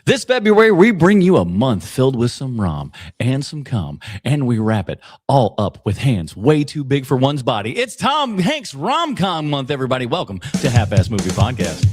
This February, we bring you a month filled with some rom and some cum, and we wrap it all up with hands way too big for one's body. It's Tom Hanks Rom-Com Month, everybody. Welcome to Half-Ass Movie Podcast.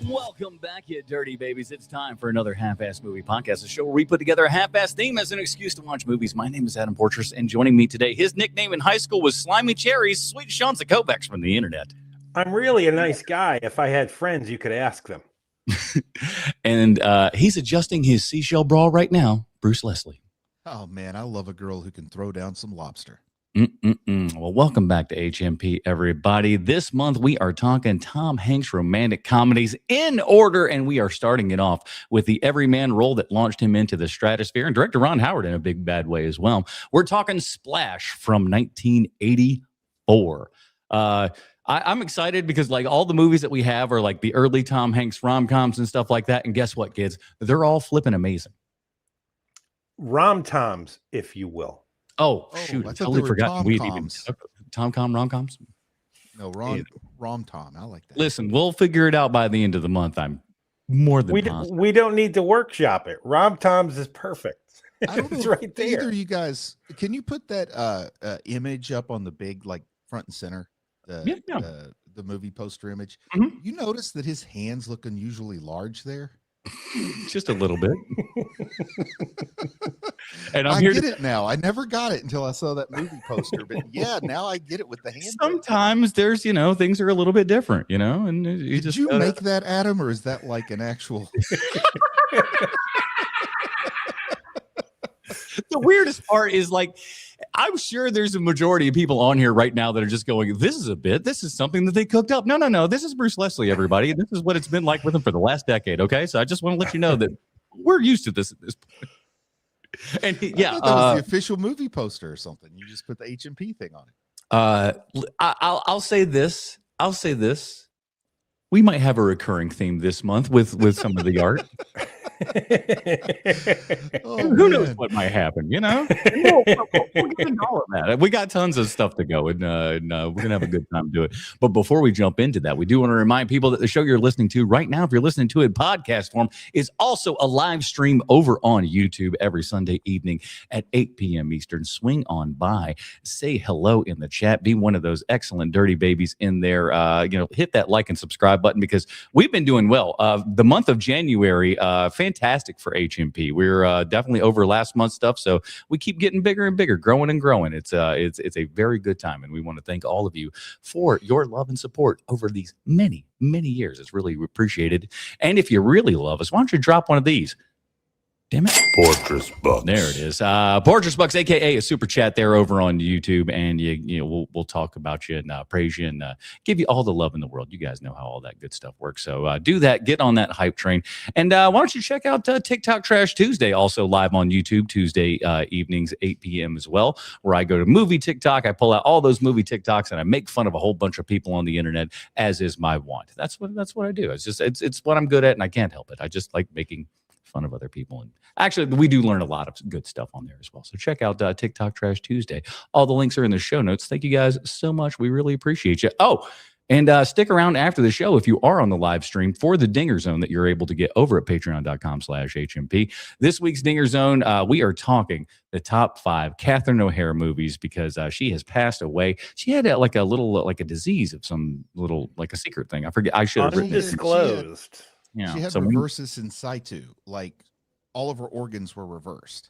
Welcome back, you dirty babies. It's time for another Half-Ass Movie Podcast, a show where we put together a half-ass theme as an excuse to watch movies. My name is Adam Portress, and joining me today, his nickname in high school was Slimy Cherries, Sweet Sean Kovacs from the internet. I'm really a nice guy. If I had friends, you could ask them. And he's adjusting his seashell bra right now, Bruce Leslie. Oh, man, I love a girl who can throw down some lobster. Well, welcome back to HMP, everybody. This month, we are talking Tom Hanks romantic comedies in order, and we are starting it off with the everyman role that launched him into the stratosphere, and director Ron Howard in a big bad way as well. We're talking Splash from 1984. I'm excited because like all the movies that we have are like the early Tom Hanks rom-coms and stuff like that, and guess what, kids? They're all flipping amazing. Rom-toms, if you will. Oh, shoot. I totally forgot. We'd even Tom-com rom-coms? No, rom-tom. I like that. Listen, we'll figure it out by the end of the month. I'm more than positive. We don't need to workshop it. Rom-toms is perfect. I don't know. It's right there. Either you guys, can you put that image up on the big, like, front and center? The movie poster image. Mm-hmm. You notice that his hands look unusually large there? Just a little bit. And I get it now. I never got it until I saw that movie poster, but yeah, now I get it with the hands. Sometimes there's, things are a little bit different, and you Did you make that, Adam, or is that like an actual? The weirdest part is like, I'm sure there's a majority of people on here right now that are just going, this is a bit, this is something that they cooked up. No. This is Bruce Leslie, everybody. This is what it's been like with him for the last decade. Okay. So I just want to let you know that we're used to this at this point. And I thought that was the official movie poster or something. You just put the HMP thing on it. I'll say this. We might have a recurring theme this month with some of the art. Who knows what might happen, we'll get into all of that. We got tons of stuff to go, and we're gonna have a good time to do it. But before we jump into that, we do want to remind people that the show you're listening to right now, if you're listening to it in podcast form, is also a live stream over on YouTube every Sunday evening at 8 p.m. Eastern. Swing on by, say hello in the chat, be one of those excellent dirty babies in there. Hit that like and subscribe button because we've been doing well. The month of January, fantastic for HMP. We're definitely over last month's stuff, so we keep getting bigger and bigger, growing and growing. It's a very good time, and we want to thank all of you for your love and support over these many years. It's really appreciated. And if you really love us, why don't you drop one of these? Damn it. Portress Bucks. There it is. Portress Bucks, aka a super chat there over on YouTube, and we'll talk about you and praise you and give you all the love in the world. You guys know how all that good stuff works. So do that. Get on that hype train. And why don't you check out TikTok Trash Tuesday, also live on YouTube Tuesday evenings, 8 p.m. as well, where I go to movie TikTok. I pull out all those movie TikToks and I make fun of a whole bunch of people on the internet, as is my want. That's what I do. It's what I'm good at, and I can't help it. I just like making fun of other people, and actually we do learn a lot of good stuff on there as well. So check out TikTok Trash Tuesday. All the links are in the show notes. Thank you guys so much. We really appreciate you. And stick around after the show if you are on the live stream for the Dinger Zone that you're able to get over at patreon.com/HMP. This week's Dinger Zone, we are talking the top 5 Catherine O'Hara movies because she has passed away. She had like a disease of some little, like a secret thing. I forget. I should have written it. Undisclosed. Yeah, she had reversus in situ, like all of her organs were reversed.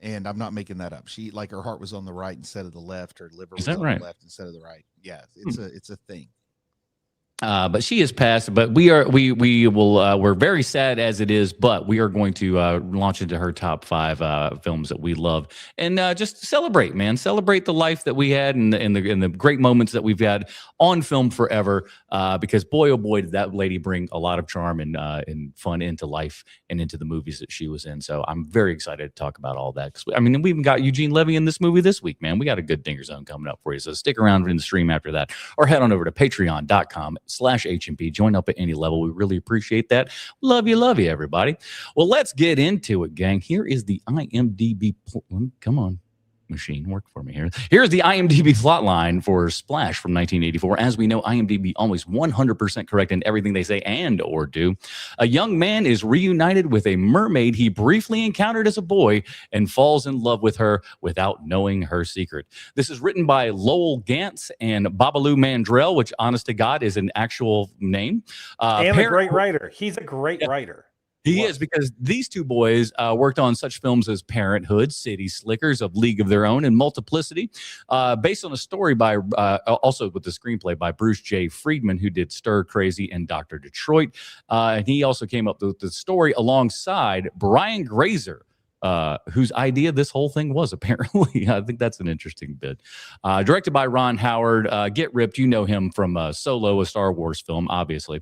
And I'm not making that up. She, like, her heart was on the right instead of the left, her liver was on the left instead of the right. Yeah, it's a thing. But she has passed. But we're very sad as it is. But we are going to launch into her top 5 films that we love and just celebrate, man. Celebrate the life that we had and the great moments that we've had on film forever. Because boy, oh boy, did that lady bring a lot of charm and fun into life and into the movies that she was in. So I'm very excited to talk about all that. I mean, we even got Eugene Levy in this movie this week, man. We got a good Dinger Zone coming up for you. So stick around in the stream after that, or head on over to patreon.com/HMP. patreon.com/HMP. Join up at any level. We really appreciate that. Love you, everybody. Well, let's get into it, gang. Here is the IMDb. Come on, machine, work for me here. Here's the IMDb plot line for Splash from 1984. As we know, IMDb always 100% correct in everything they say and or do. A young man is reunited with a mermaid he briefly encountered as a boy and falls in love with her without knowing her secret. This is written by Lowell Gantz and Babalu Mandrell, which, honest to God, is an actual name. And a great writer. He's a great writer. He is, because these two boys worked on such films as Parenthood, City Slickers, Of League of Their Own, and Multiplicity, based on a story by, also with the screenplay by Bruce J. Friedman, who did Stir Crazy and Dr. Detroit. And he also came up with the story alongside Brian Grazer, whose idea this whole thing was, apparently. I think that's an interesting bit. Directed by Ron Howard. Get ripped. You know him from Solo, a Star Wars film, obviously.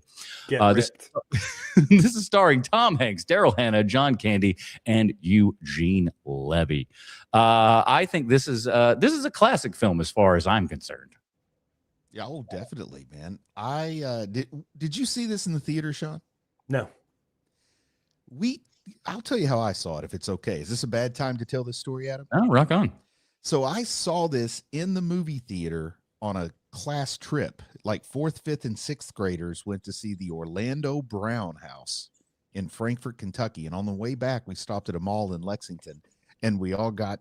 This is starring Tom Hanks, Daryl Hannah, John Candy, and Eugene Levy. I think this is a classic film as far as I'm concerned. Yeah, oh, definitely, man. I did you see this in the theater, Sean? No. I'll tell you how I saw it, if it's okay. Is this a bad time to tell this story, Adam? Oh, rock on. So I saw this in the movie theater on a class trip. Like 4th, 5th, and 6th graders went to see the Orlando Brown House in Frankfort, Kentucky. And on the way back, we stopped at a mall in Lexington, and we all got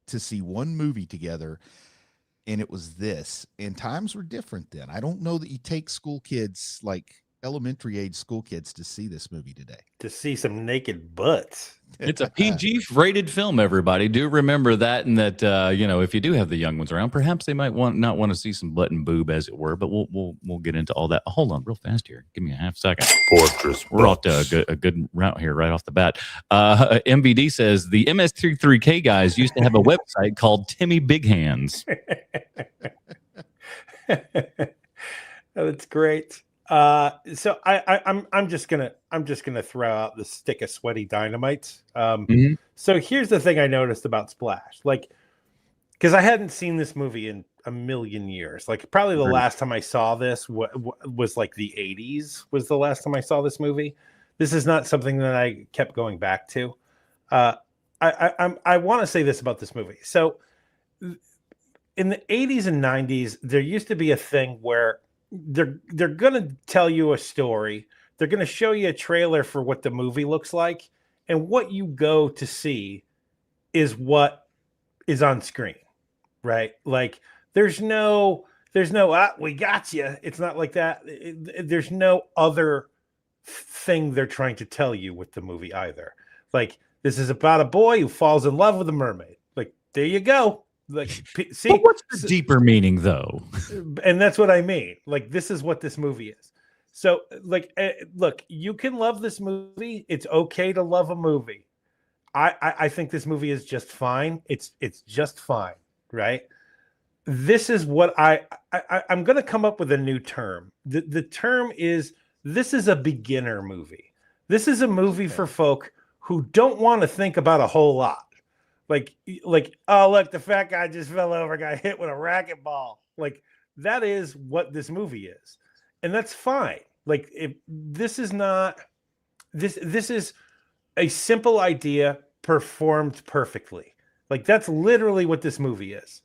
to see one movie together. And it was this. And times were different then. I don't know that you take school kids, like elementary age school kids, to see this movie today. To see some naked butts. It's a PG rated film, everybody. Do remember that, and that if you do have the young ones around, perhaps they might not want to see some butt and boob, as it were, but we'll get into all that. Hold on real fast here. Give me a half second. Fortress. We're off to a good route here right off the bat. MVD says the MS33K guys used to have a website called Timmy Big Hands. That's great. So I'm just gonna throw out the stick of sweaty dynamite. So here's the thing I noticed about Splash, like, because I hadn't seen this movie in a million years. Like, probably the last time I saw this was like the 80s was the last time I saw this movie. This is not something that I kept going back to. I want to say this about this movie. So in the 80s and 90s, there used to be a thing where they're gonna tell you a story, they're gonna show you a trailer for what the movie looks like, and what you go to see is what is on screen, right? Like there's no we got you. It's not like that. There's no other thing they're trying to tell you with the movie either. Like, this is about a boy who falls in love with a mermaid. Like, there you go. Like, see, but what's the deeper meaning, though? And that's what I mean. Like, this is what this movie is. So, like, look, you can love this movie. It's okay to love a movie. I think this movie is just fine. It's just fine, right? This is what I'm going to come up with a new term. The term is, this is a beginner movie. This is a movie for folk who don't want to think about a whole lot. Like, oh, look, the fat guy just fell over, got hit with a racquetball. Like, that is what this movie is. And that's fine. Like, this is not, this is a simple idea performed perfectly. Like, that's literally what this movie is.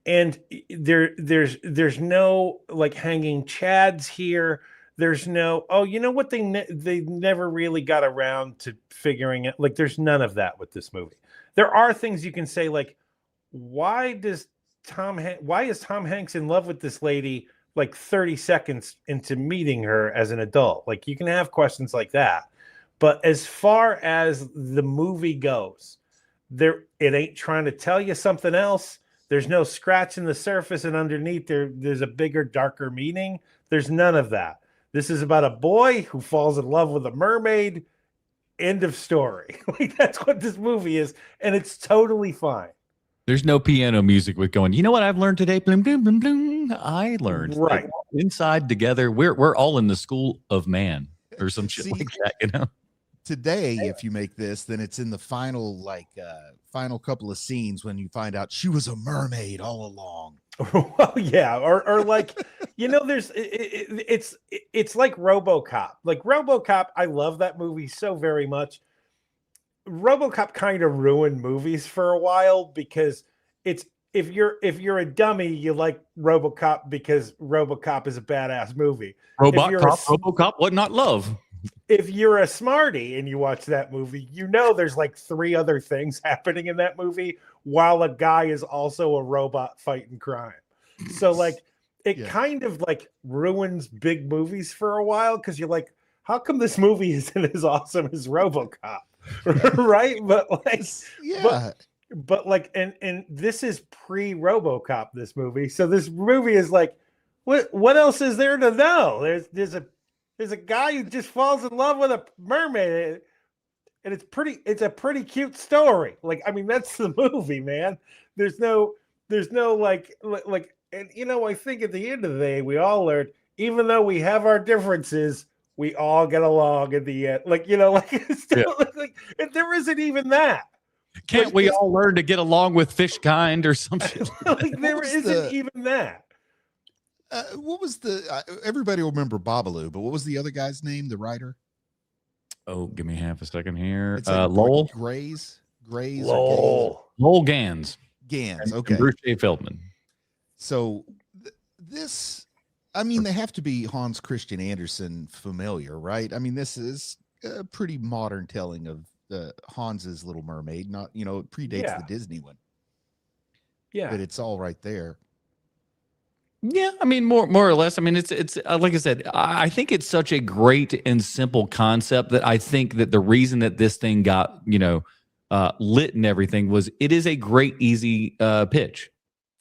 And there's no, like, hanging chads here. There's no, oh, you know what? They never really got around to figuring it. Like, there's none of that with this movie. There are things you can say, like, why is Tom Hanks in love with this lady like 30 seconds into meeting her as an adult? Like, you can have questions like that. But as far as the movie goes, it ain't trying to tell you something else. There's no scratching the surface, and underneath there's a bigger, darker meaning. There's none of that. This is about a boy who falls in love with a mermaid. End of story. Like, that's what this movie is, and it's totally fine. There's no piano music with going, you know what I've learned today? Bloom, bloom, bloom, bloom. I learned right inside together. We're all in the school of man or some shit like that, you know. Today, if you make this, then it's in the final couple of scenes when you find out she was a mermaid all along. Well, yeah, or like, there's it's like RoboCop. Like RoboCop, I love that movie so very much. RoboCop kind of ruined movies for a while because it's if you're a dummy, you like RoboCop because RoboCop is a badass movie. RoboCop, what not love? If you're a smarty and you watch that movie, there's like 3 other things happening in that movie while a guy is also a robot fighting crime. So like it kind of like ruins big movies for a while because you're like, how come this movie isn't as awesome as RoboCop? Right? But like, but like, and this is pre-RoboCop, this movie. So this movie is like, what else is there to know? There's a guy who just falls in love with a mermaid, and it's a pretty cute story. Like, I mean, that's the movie, man. There's no like, and I think at the end of the day, we all learned, even though we have our differences, we all get along at the end. Like, it's still, like there isn't even that. Can't we all learn to get along with fish kind or something? Like there isn't even that. What was everybody will remember Babalu, but what was the other guy's name, the writer? Oh, give me half a second here. It's like Lowell Grays, Lowell Gans, okay. And Bruce J. Feldman. So this, I mean, they have to be Hans Christian Andersen familiar, right? I mean, this is a pretty modern telling of Hans's Little Mermaid. Not, it predates the Disney one. Yeah, but it's all right there. Yeah, I mean, more or less. I mean, it's like I said, I think it's such a great and simple concept that I think that the reason that this thing got lit and everything was it is a great easy pitch.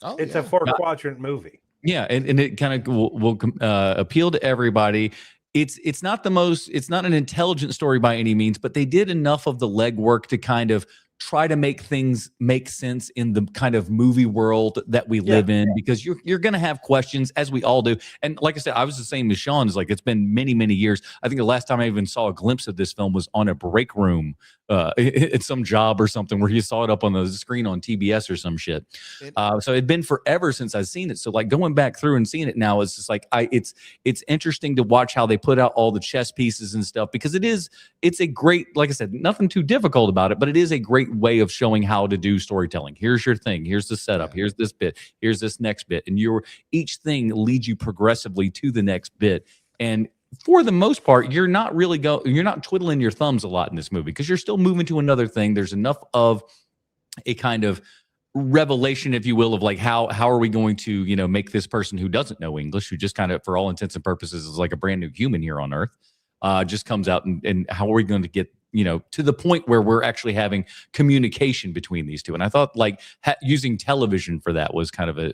Oh, it's a 4-quadrant movie. Yeah, and it kind of will appeal to everybody. It's not an intelligent story by any means, but they did enough of the legwork to kind of try to make things make sense in the kind of movie world that we live in, because you're going to have questions, as we all do. And like I said, I was the same as Sean. It's like, it's been many, many years. I think the last time I even saw a glimpse of this film was on a break room at some job or something, where you saw it up on the screen on TBS or some shit. So it'd been forever since I've seen it. So like going back through and seeing it now, it's just like, it's interesting to watch how they put out all the chess pieces and stuff, because it's a great, like I said, nothing too difficult about it, but it is a great way of showing how to do storytelling. Here's your thing. Here's the setup. Here's this bit. Here's this next bit. And each thing leads you progressively to the next bit. And for the most part, you're not twiddling your thumbs a lot in this movie, because you're still moving to another thing. There's enough of a kind of revelation, if you will, of like, how are we going to, make this person who doesn't know English, who just kind of, for all intents and purposes, is like a brand new human here on Earth, just comes out, and how are we going to get to the point where we're actually having communication between these two. And I thought like using television for that was kind of a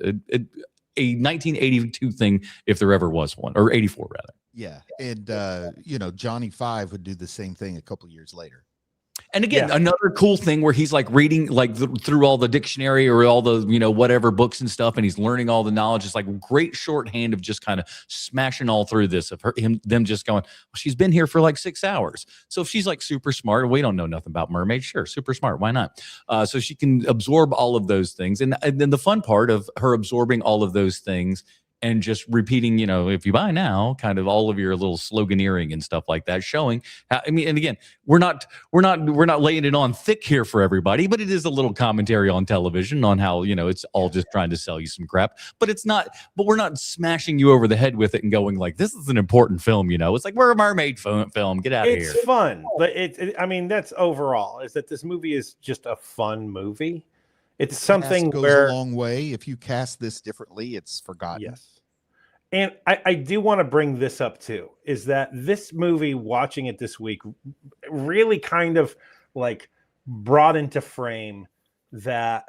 1982 thing, if there ever was one, or 84 rather. Yeah. And, Johnny Five would do the same thing a couple years later. And again, another cool thing where he's like reading like through all the dictionary or all the, whatever books and stuff, and he's learning all the knowledge. It's like great shorthand of just kind of smashing all through this, of them just going, well, she's been here for like 6 hours. So if she's like super smart, we don't know nothing about mermaids. Sure, super smart. Why not? So she can absorb all of those things. And then the fun part of her absorbing all of those things and just repeating, if you buy now, kind of all of your little sloganeering and stuff like that, showing how, I mean, and again, we're not laying it on thick here for everybody, but it is a little commentary on television on how, it's all just trying to sell you some crap, but we're not smashing you over the head with it and going like, this is an important film, it's like, we're a mermaid film, get out of here. It's fun, but I mean, that's overall, is that this movie is just a fun movie. It's something goes where a long way. If you cast this differently, it's forgotten. Yes. And I do want to bring this up too, is that this movie, watching it this week, really kind of like brought into frame that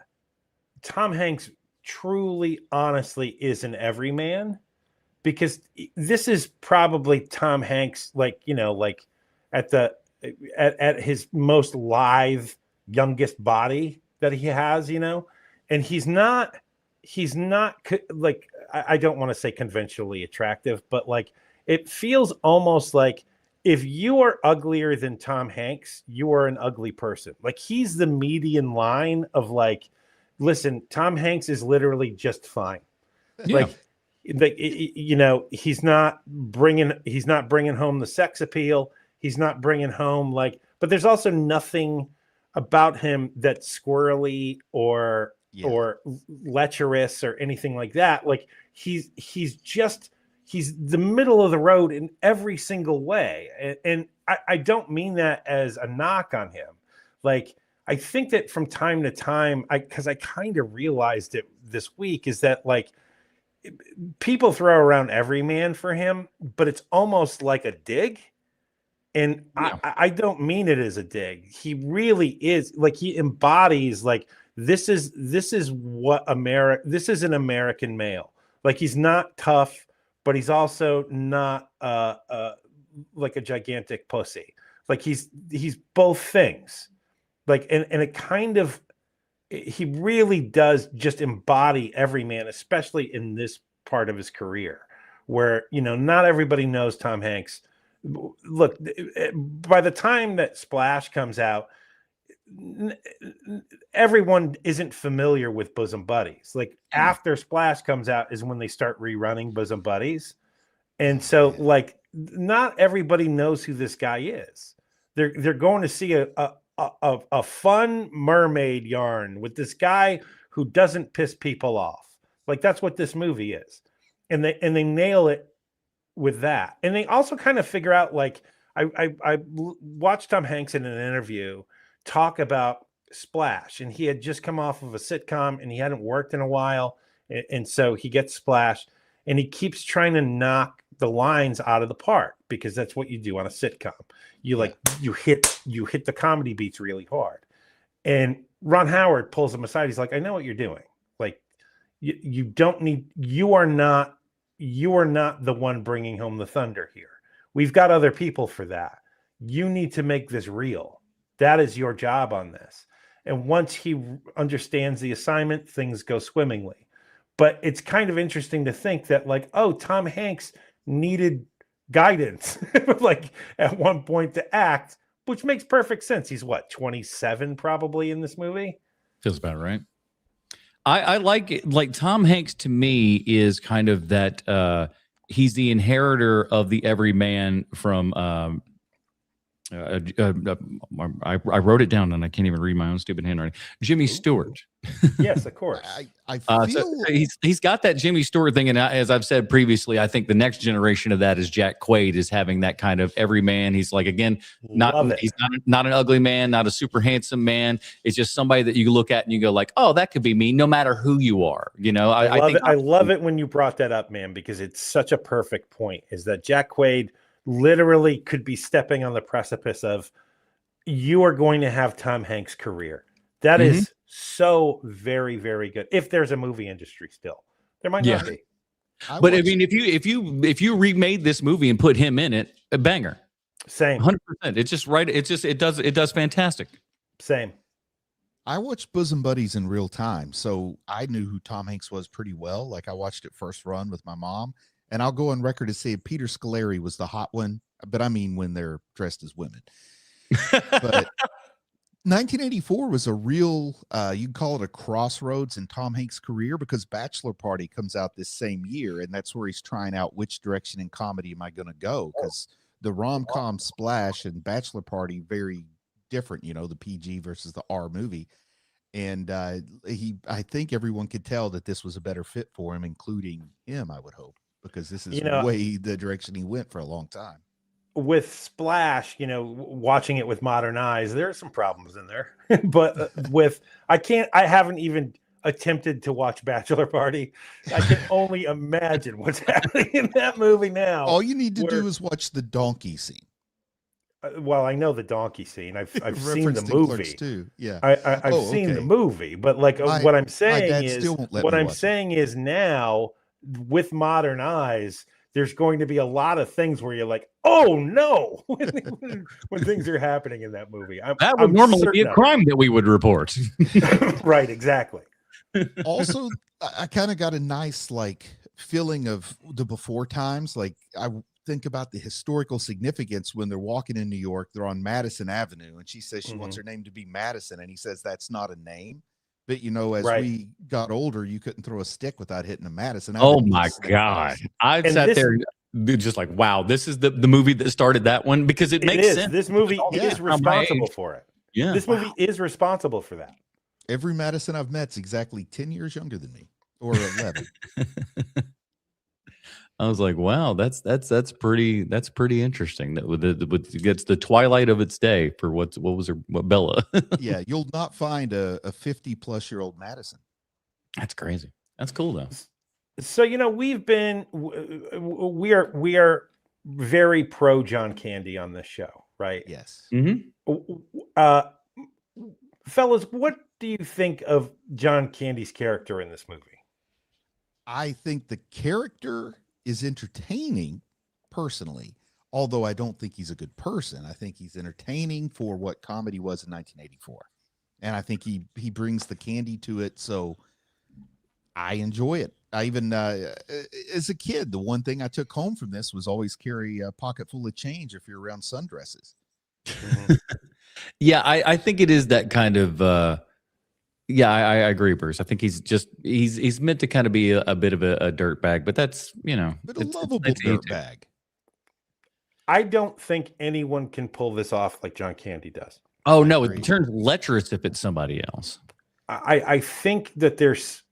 Tom Hanks truly, honestly is an everyman, because this is probably Tom Hanks, like, like at his most lithe, youngest body that he has, and he's not like, I don't want to say conventionally attractive, but like it feels almost like if you are uglier than Tom Hanks, you are an ugly person. Like he's the median line of like, listen, Tom Hanks is literally just fine. Yeah. Like like you know, he's not bringing home the sex appeal. He's not bringing home like, but there's also nothing about him that's squirrely or lecherous or anything like that. Like he's the middle of the road in every single way. And I don't mean that as a knock on him. Like, I think that from time to time, because I kind of realized it this week, is that like people throw around everyman for him, but it's almost like a dig. And Yeah. I don't mean it as a dig. He really is, like, he embodies like this is what this is an American male. Like, he's not tough, but he's also not like a gigantic pussy. Like he's both things. Like, and it kind of, he really does just embody every man, especially in this part of his career where, you know, not everybody knows Tom Hanks. Look, by the time that Splash comes out, everyone isn't familiar with Bosom Buddies. Like, after Splash comes out is when they start rerunning Bosom Buddies. And so like, not everybody knows who this guy is. They're going to see a fun mermaid yarn with this guy who doesn't piss people off. Like, that's what this movie is. And they nail it with that. And they also kind of figure out, like, I watched Tom Hanks in an interview talk about Splash, and he had just come off of a sitcom and he hadn't worked in a while. And so he gets Splash, and he keeps trying to knock the lines out of the park, because that's what you do on a sitcom. You like, you hit the comedy beats really hard. And Ron Howard pulls him aside. He's like, I know what you're doing. Like, you don't need, you are not the one bringing home the thunder here. We've got other people for that. You need to make this real. That is your job on this. And once he understands the assignment, things go swimmingly. But it's kind of interesting to think that, like, oh, Tom Hanks needed guidance like at one point to act, which makes perfect sense. He's what, 27 probably in this movie? Feels about right. I like it. Like, Tom Hanks to me is kind of that he's the inheritor of the everyman from I wrote it down and I can't even read my own stupid handwriting. Jimmy Stewart. Yes, of course. I feel so he's got that Jimmy Stewart thing, and as I've said previously, I think the next generation of that is Jack Quaid, is having that kind of everyman. He's like, again, he's not an ugly man, not a super handsome man. It's just somebody that you look at and you go like, oh, that could be me, no matter who you are. You know, I love it when you brought that up, man, because it's such a perfect point. Is that Jack Quaid literally could be stepping on the precipice of, you are going to have Tom Hanks' career. That is so very, very good. If there's a movie industry still, there might not be. But I mean, if you remade this movie and put him in it, a banger. Same. 100%. It's just right. It's just, it does fantastic. Same. I watched Bosom Buddies in real time, so I knew who Tom Hanks was pretty well. Like, I watched it first run with my mom. And I'll go on record to say Peter Scolari was the hot one, but I mean when they're dressed as women. But 1984 was a real, you can call it a crossroads in Tom Hanks' career, because Bachelor Party comes out this same year, and that's where he's trying out which direction in comedy am I going to go, because the rom-com Splash and Bachelor Party very different, you know, the PG versus the R movie. And I think everyone could tell that this was a better fit for him, including him, I would hope, because this is way the direction he went for a long time. With Splash, you know, watching it with modern eyes, there are some problems in there. But I haven't even attempted to watch Bachelor Party. I can only imagine what's happening in that movie now. All you need to do is watch the donkey scene. Well, I know the donkey scene. I've seen the movie too. Yeah, I've seen the movie. But like, what I'm saying is now, with modern eyes, there's going to be a lot of things where you're like, oh no, when things are happening in that movie. That would normally be a crime that we would report. Right, exactly. Also, I kind of got a nice like feeling of the before times. Like, I think about the historical significance when they're walking in New York, they're on Madison Avenue, and she says she wants her name to be Madison, and he says that's not a name. But as Right. we got older, you couldn't throw a stick without hitting a Madison. Oh my God. I sat there just like, wow, this is the movie that started that one, because it makes sense. This movie is responsible for it. Yeah. This movie is responsible for that. Every Madison I've met's exactly 10 years younger than me, or 11. I was like, wow, that's pretty interesting. That gets the twilight of its day for what Bella. Yeah, you'll not find a 50-plus-year-old Madison. That's crazy. That's cool though. So we are very pro John Candy on this show, right? Yes. Fellas, what do you think of John Candy's character in this movie? I think the character is entertaining, personally, although I don't think he's a good person. I think he's entertaining for what comedy was in 1984, and I think he brings the candy to it, so I enjoy it. I even as a kid, the one thing I took home from this was always carry a pocket full of change if you're around sundresses. Yeah, I think it is that kind of yeah, I agree, Bruce. I think he's meant to kind of be a bit of a dirt bag, but that's but a lovable dirt bag. I don't think anyone can pull this off like John Candy does. Oh no, it turns lecherous if it's somebody else. I think that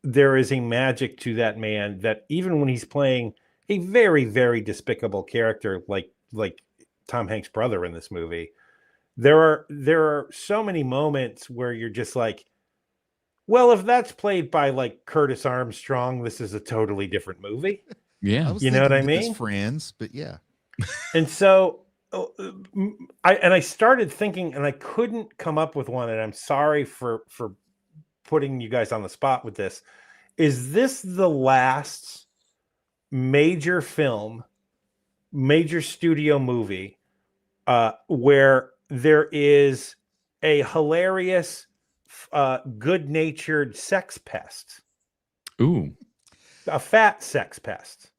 there is a magic to that man that even when he's playing a very, very despicable character like Tom Hanks' brother in this movie, there are so many moments where you're just like, well, if that's played by like Curtis Armstrong, this is a totally different movie. Yeah, you know what I mean? Friends, but yeah. And so I started thinking, and I couldn't come up with one, and I'm sorry for putting you guys on the spot with this. Is this the last major studio movie where there is a hilarious, good-natured sex pest? Ooh, a fat sex pest.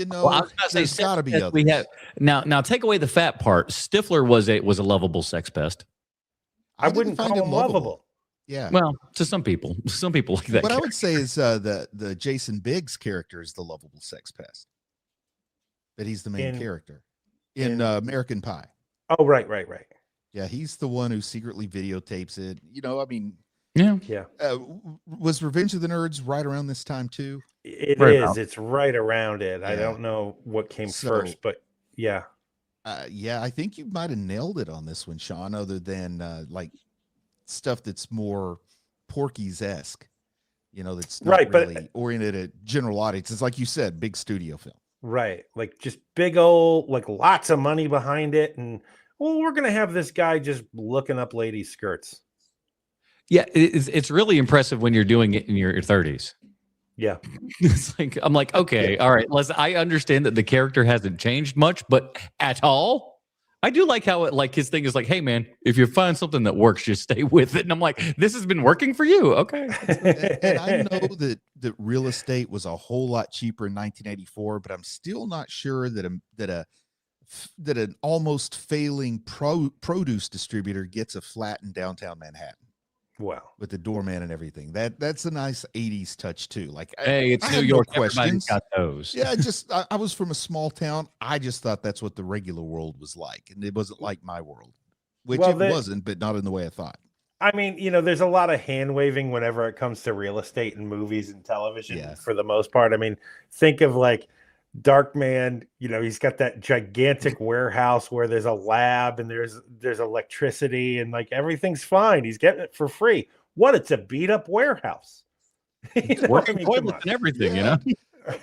Well, I was about to say, gotta be we have now. Take away the fat part. Stifler was a lovable sex pest. I wouldn't call him lovable. Yeah. Well, to some people like that. What I would say is the Jason Biggs character is the lovable sex pest. But he's the main character in American Pie. Oh, right. Yeah, he's the one who secretly videotapes it. I mean, yeah. Was Revenge of the Nerds right around this time too? It is. It's right around it. Yeah. I don't know what came first, but yeah. Yeah, I think you might have nailed it on this one, Sean. Other than like stuff that's more Porky's-esque, that's not really oriented at general audience. It's like you said, big studio film. Right. Like just big old, like lots of money behind it. And we're going to have this guy just looking up ladies' skirts. Yeah. It's really impressive when you're doing it in your 30s. Yeah. It's like, I'm like, okay, all right. I understand that the character hasn't changed much, but at all. I do like how his thing is like, hey man, if you find something that works, just stay with it. And I'm like, this has been working for you. Okay. And I know that real estate was a whole lot cheaper in 1984, but I'm still not sure that an almost failing produce distributor gets a flat in downtown Manhattan. Wow. With the doorman and everything. That's a nice 80s touch too. Like, hey, it's New York. Everybody's got those. Yeah, I was from a small town. I just thought that's what the regular world was like. And it wasn't like my world, which it wasn't, but not in the way I thought. I mean, there's a lot of hand waving whenever it comes to real estate and movies and television for the most part. I mean, think of like Darkman, he's got that gigantic warehouse where there's a lab and there's electricity and like everything's fine. He's getting it for free. It's a beat up warehouse. Working toilets and everything,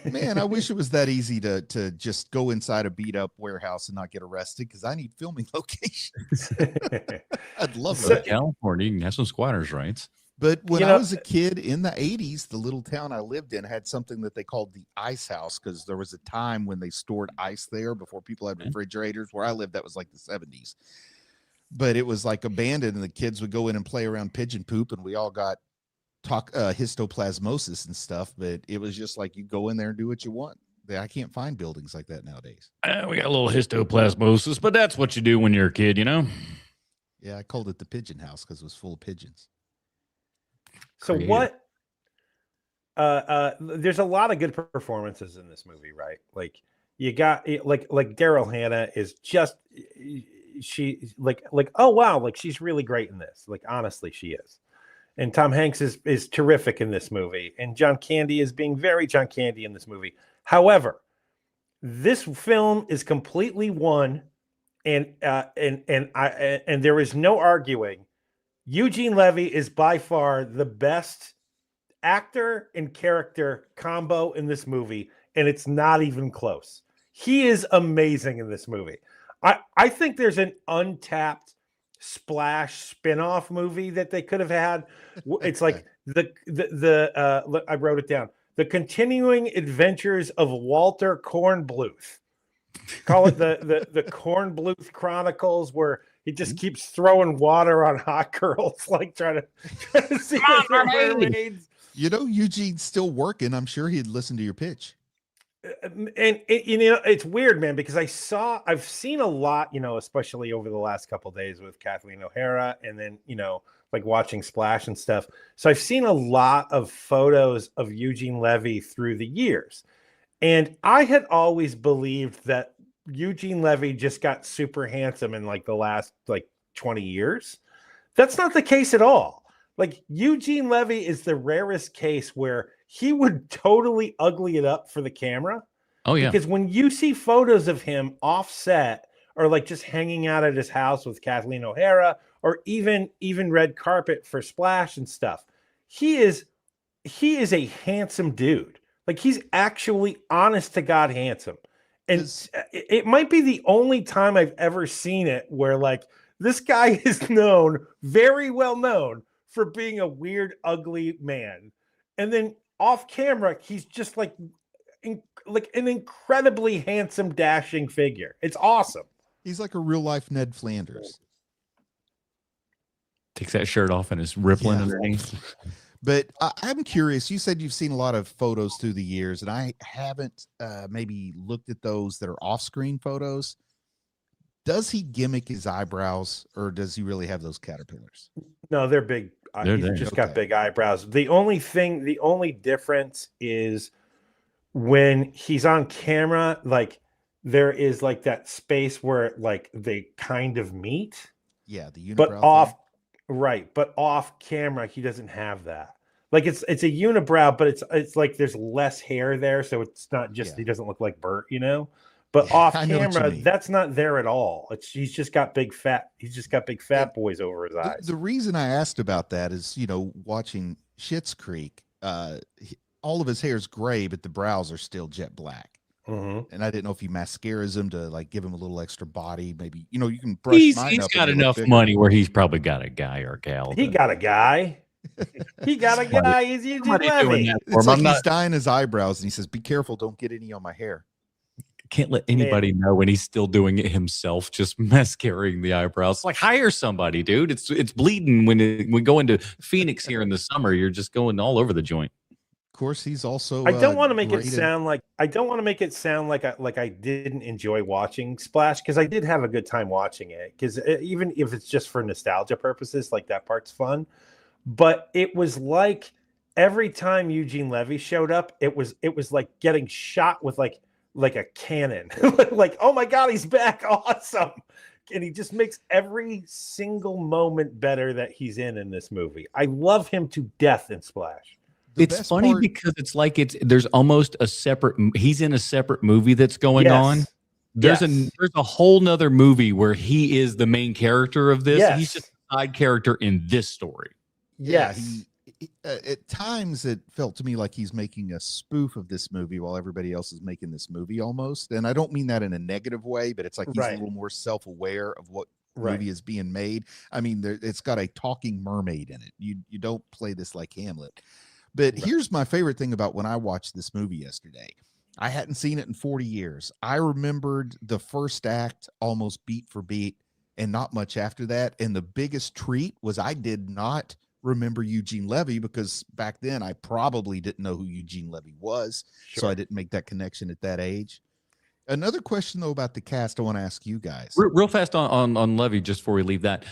Man, I wish it was that easy to just go inside a beat up warehouse and not get arrested, because I need filming locations. I'd love that. California, you can have some squatters' rights. But when I was a kid in the 80s, the little town I lived in had something that they called the ice house, because there was a time when they stored ice there before people had refrigerators. Where I lived, that was like the 70s. But it was like abandoned, and the kids would go in and play around pigeon poop, and we all got histoplasmosis and stuff. But it was just like you go in there and do what you want. I can't find buildings like that nowadays. We got a little histoplasmosis, but that's what you do when you're a kid, Yeah, I called it the pigeon house because it was full of pigeons. So Creative. what? There's a lot of good performances in this movie, right? Like you got like Daryl Hannah is just she like oh wow, like she's really great in this. Like honestly, she is. And Tom Hanks is terrific in this movie, and John Candy is being very John Candy in this movie. However, this film is completely won, and there is no arguing. Eugene Levy is by far the best actor and character combo in this movie, and it's not even close. He is amazing in this movie. I think there's an untapped Splash spin-off movie that they could have had. It's like I wrote it down. The Continuing Adventures of Walter Kornbluth. Call it the Kornbluth Chronicles, where he just keeps throwing water on hot girls, like trying to see if they're mermaids. You know, Eugene's still working. I'm sure he'd listen to your pitch. And you know, it's weird, man, because I've seen a lot, you know, especially over the last couple of days with Kathleen O'Hara, and then, you know, like watching Splash and stuff. So I've seen a lot of photos of Eugene Levy through the years. And I had always believed that Eugene Levy just got super handsome in like the last like 20 years. That's not the case at all. Like Eugene Levy is the rarest case where he would totally ugly it up for the camera. Oh yeah. Because when you see photos of him offset or like just hanging out at his house with Kathleen O'Hara or even red carpet for Splash and stuff, he is a handsome dude. Like he's actually honest to God handsome. And it might be the only time I've ever seen it where like this guy is known, very well known for being a weird, ugly man. And then off camera, he's just like an incredibly handsome, dashing figure. It's awesome. He's like a real life Ned Flanders. Takes that shirt off and is rippling underneath. But I'm curious. You said you've seen a lot of photos through the years, and I haven't maybe looked at those that are off-screen photos. Does he gimmick his eyebrows, or does he really have those caterpillars? No, they're big. He's just got big eyebrows. The only difference is when he's on camera, like there is like that space where like they kind of meet. Yeah, the unibrow. But off, right? But off camera, he doesn't have that. Like it's a unibrow, but it's like there's less hair there, so it's not just he doesn't look like Bert, you know. But off camera, that's not there at all. He's just got big fat. He's just got big fat boys over his eyes. The reason I asked about that is, you know, watching Schitt's Creek, all of his hair is gray, but the brows are still jet black. Mm-hmm. And I didn't know if he mascaras them to like give him a little extra body. Maybe, you know, you can brush. He's got enough money where he's probably got a guy or a gal. He got a guy. He got a guy. He's Eugene Levy. It's like he's dyeing his eyebrows, and he says, "Be careful, don't get any on my hair." Can't let anybody know when he's still doing it himself, just mascaraing the eyebrows. Like, hire somebody, dude. It's bleeding when we go into Phoenix here in the summer. You're just going all over the joint. Of course, he's also. I don't want to make it sound like I didn't enjoy watching Splash, because I did have a good time watching it. Because even if it's just for nostalgia purposes, like that part's fun. But it was like every time Eugene Levy showed up, it was like getting shot with like a cannon. Like, oh my God, he's back. Awesome. And he just makes every single moment better that he's in this movie. I love him to death in Splash. It's funny because it's like there's almost a separate, he's in a separate movie that's going on. There's a whole nother movie where he is the main character of this. Yes. He's just a side character in this story. Yes. At times it felt to me like he's making a spoof of this movie while everybody else is making this movie almost. And I don't mean that in a negative way, but it's like he's a little more self-aware of what movie is being made. I mean, it's got a talking mermaid in it. You don't play this like Hamlet. But here's my favorite thing about when I watched this movie yesterday. I hadn't seen it in 40 years. I remembered the first act almost beat for beat and not much after that. And the biggest treat was I did not remember Eugene Levy, because back then I probably didn't know who Eugene Levy was. So I didn't make that connection at that age. Another question though about the cast I want to ask you guys. Real fast on Levy, just before we leave that.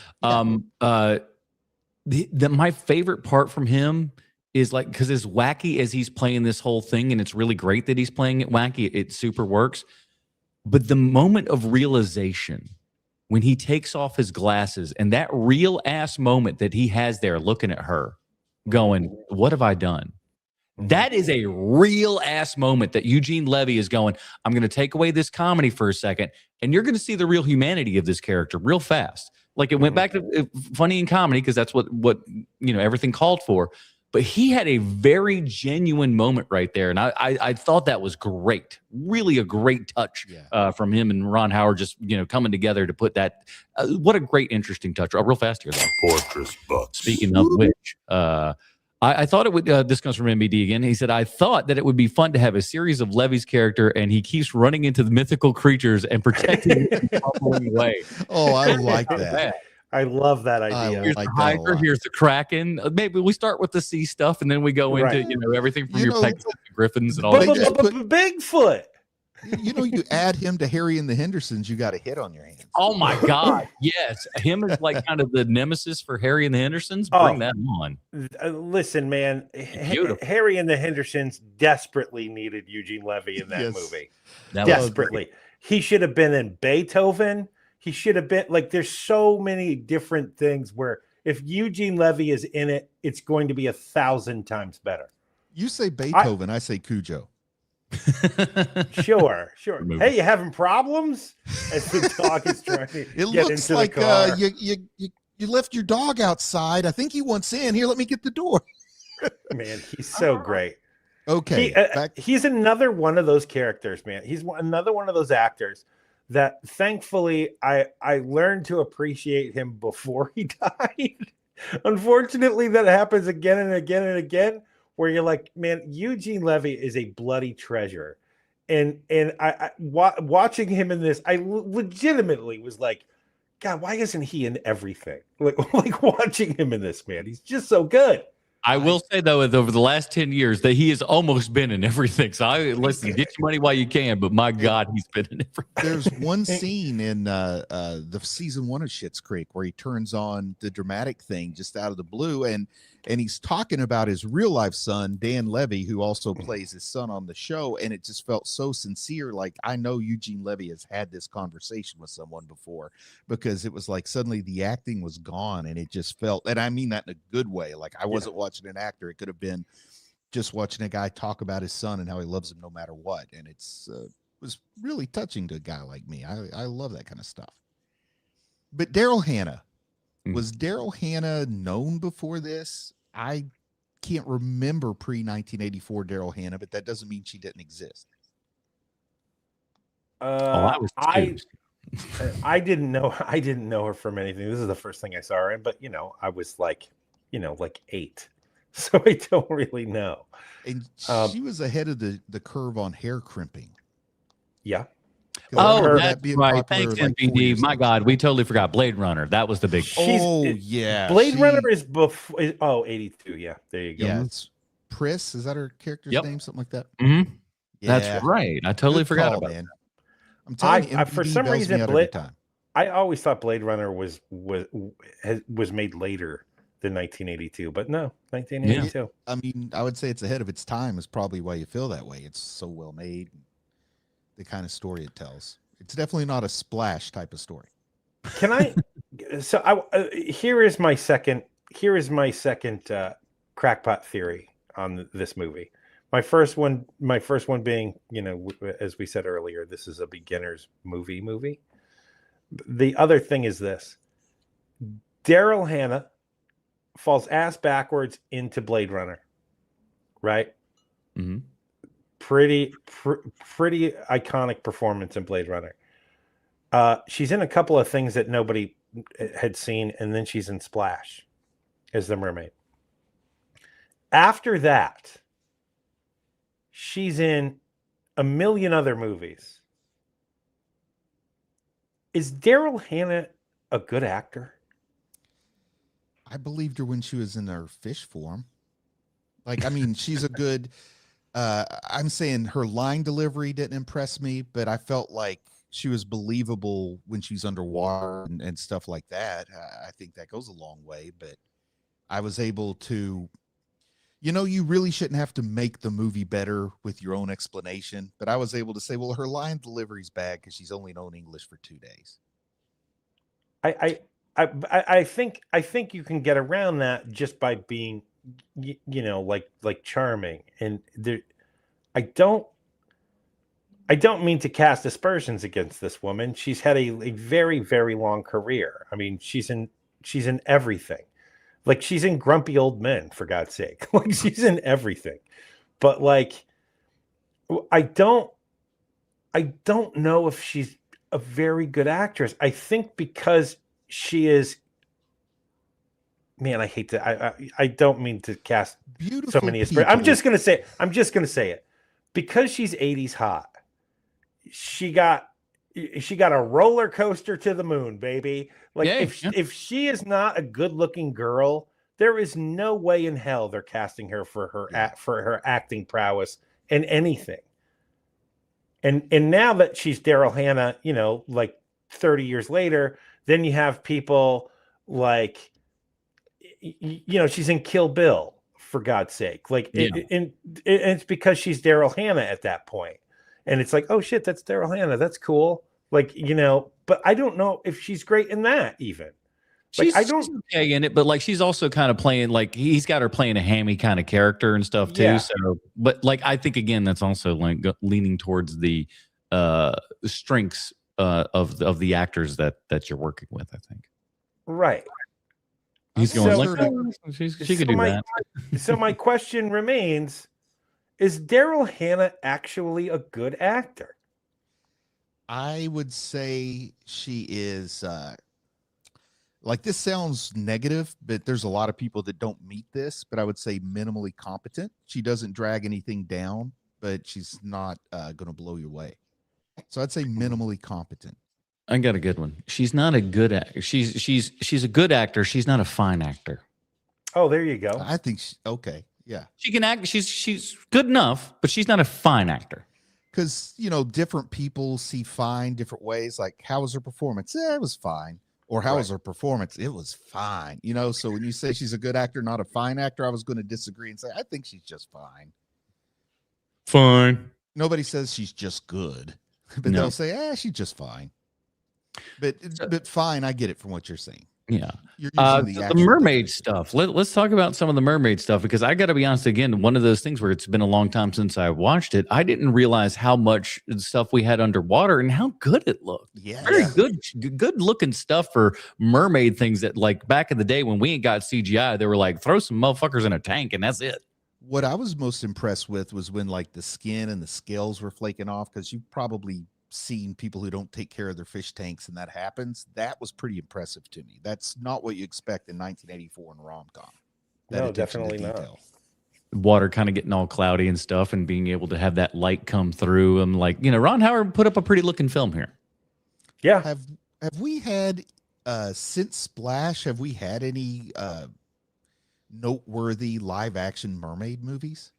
My favorite part from him is like, because as wacky as he's playing this whole thing, and it's really great that he's playing it wacky, it super works. But the moment of realization when he takes off his glasses and that real ass moment that he has there looking at her going, what have I done? That is a real ass moment that Eugene Levy is going, I'm going to take away this comedy for a second, and you're going to see the real humanity of this character real fast. Like, it went back to funny and comedy because that's what everything called for. But he had a very genuine moment right there, and I thought that was great. Really a great touch from him and Ron Howard, just coming together to put that. What a great, interesting touch. Real fast here, though. Fortress Bucks. Speaking of which, I thought it would. This comes from MBD again. He said, "I thought that it would be fun to have a series of Levy's character, and he keeps running into the mythical creatures and protecting them in a bubbling way." Oh, I like that. I love that idea. Here's the Hydra, here's the Kraken. Maybe we start with the sea stuff, and then we go into everything from your Pegasus to Griffins and all that. Bigfoot. You add him to Harry and the Hendersons, you got a hit on your hands. Oh my God, yes, him is like kind of the nemesis for Harry and the Hendersons. Bring that on. Listen, man, Harry and the Hendersons desperately needed Eugene Levy in that movie. Desperately, he should have been in Beethoven. He should have been there's so many different things where if Eugene Levy is in it, it's going to be 1,000 times better. You say Beethoven, I say Cujo. Sure. Hey, you having problems? As the dog is trying to get into the car. You left your dog outside. I think he wants in. Here, let me get the door. Man, he's so great. Okay. He's another one of those characters, man. He's another one of those actors that thankfully I learned to appreciate him before he died. Unfortunately, that happens again and again and again, where you're like, man, Eugene Levy is a bloody treasure. And I watching him in this, I legitimately was like, God, why isn't he in everything? Like watching him in this, man, he's just so good. I will say, though, over the last 10 years that he has almost been in everything. So listen, get your money while you can, but my God, he's been in everything. There's one scene in the season 1 of Schitt's Creek where he turns on the dramatic thing just out of the blue, and he's talking about his real life son, Dan Levy, who also plays his son on the show, and it just felt so sincere. Like, I know Eugene Levy has had this conversation with someone before, because it was like suddenly the acting was gone, and it just felt, and I mean that in a good way. Like, I wasn't watching an actor. It could have been just watching a guy talk about his son and how he loves him no matter what. And it's was really touching to a guy like me. I love that kind of stuff. But Daryl Hannah, was Daryl Hannah known before this? I can't remember pre-1984 Daryl Hannah, but that doesn't mean she didn't exist. I didn't know her from anything. This is the first thing I saw her in, but I was like 8. So I don't really know. And she was ahead of the curve on hair crimping. Yeah. Oh, that's right. Thanks, MPD. My God, we totally forgot Blade Runner. That was the big. Blade Runner is before. 82. Yeah, there you go. Yeah, it's Pris. Is that her character's name? Something like that. Mm-hmm. Yeah. That's right. I totally forgot about that. I'm telling you, for some reason, I always thought Blade Runner was made later than 1982, but no, 1982. Yeah. I mean, I would say it's ahead of its time. Is probably why you feel that way. It's so well made. The kind of story it tells. It's definitely not a splash type of story. Can I? So here is my second crackpot theory on this movie. My first one being, as we said earlier, this is a beginner's movie. The other thing is this: Daryl Hannah falls ass backwards into Blade Runner, right? Mm-hmm. Pretty iconic performance in Blade Runner. She's in a couple of things that nobody had seen, and then she's in Splash as the mermaid. After that, she's in a million other movies. Is Daryl Hannah a good actor? I believed her when she was in her fish form. Like, I mean, she's a good... I'm saying her line delivery didn't impress me, but I felt like she was believable when she's underwater and stuff like that. I think that goes a long way, but I was able to, you really shouldn't have to make the movie better with your own explanation, but I was able to say, well, her line delivery's bad because she's only known English for 2 days. I think you can get around that just by being, like charming. And there, I don't mean to cast aspersions against this woman. She's had a very, very long career. I mean, she's in everything. Like, she's in Grumpy Old Men, for God's sake. Like, she's in everything. But like, I don't know if she's a very good actress. I think because she is, man, I hate to, I don't mean to cast Beautiful so many aspersions. I'm just gonna say it. Because she's 80s hot, she got a roller coaster to the moon, baby. Like, if she is not a good looking girl, there is no way in hell they're casting her for her acting prowess in anything. And now that she's Daryl Hannah, like 30 years later, then you have people like, she's in Kill Bill, for God's sake. Like, and it's because she's Daryl Hannah at that point. And it's like, oh shit, that's Daryl Hannah. That's cool. Like, but I don't know if she's great in that even. Like, she's okay in it, but like, she's also kind of playing, like, he's got her playing a hammy kind of character and stuff too. Yeah. So, but like, I think again, that's also like leaning towards the strengths of the actors that you're working with, I think. Right. He's going, she could do that. So my question remains, is Daryl Hannah actually a good actor? I would say she is, like, this sounds negative, but there's a lot of people that don't meet this, but I would say minimally competent. She doesn't drag anything down, but she's not going to blow you away. So I'd say minimally competent. I got a good one. She's not a good actor. She's a good actor. She's not a fine actor. Oh, there you go. I think okay. Yeah. She can act. She's good enough, but she's not a fine actor. Because, different people see fine different ways. Like, how was her performance? It was fine. Or how was her performance? It was fine. So when you say she's a good actor, not a fine actor, I was going to disagree and say, I think she's just fine. Fine. Nobody says she's just good, but they'll say, she's just fine. But fine, I get it from what you're saying. Yeah. The mermaid stuff. Let's talk about some of the mermaid stuff, because I got to be honest, again, one of those things where it's been a long time since I watched it. I didn't realize how much stuff we had underwater and how good it looked. Yeah. Very good looking stuff for mermaid things that, like, back in the day when we ain't got CGI, they were like, throw some motherfuckers in a tank and that's it. What I was most impressed with was when, like, the skin and the scales were flaking off, because you've probably seen people who don't take care of their fish tanks and that happens. That was pretty impressive to me. That's not what you expect in 1984 in a rom-com. No, definitely not. Water kind of getting all cloudy and stuff, and being able to have that light come through. I'm like, Ron Howard put up a pretty looking film here. Yeah. Have we had since Splash, have we had any noteworthy live action mermaid movies?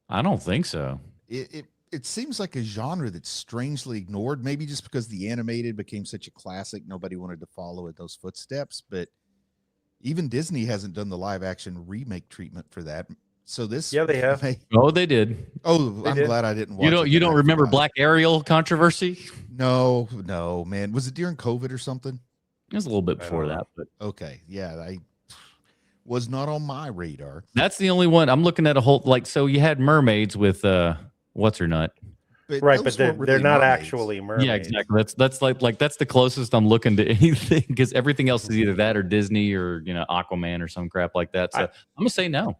I don't think so. It seems like a genre that's strangely ignored, maybe just because the animated became such a classic. Nobody wanted to follow in those footsteps, but even Disney hasn't done the live action remake treatment for that. So this, yeah, they have. Oh, they did. Oh, I'm glad I didn't watch. You don't remember Black Ariel controversy? No, man. Was it during COVID or something? It was a little bit before that, but okay, yeah, I was not on my radar. That's the only one I'm looking at. A whole, like, so you had mermaids with what's her nut? But they're not actually mermaids. Yeah, exactly. That's like that's the closest I'm looking to anything, because everything else is either that or Disney or Aquaman or some crap like that. So I'm gonna say no.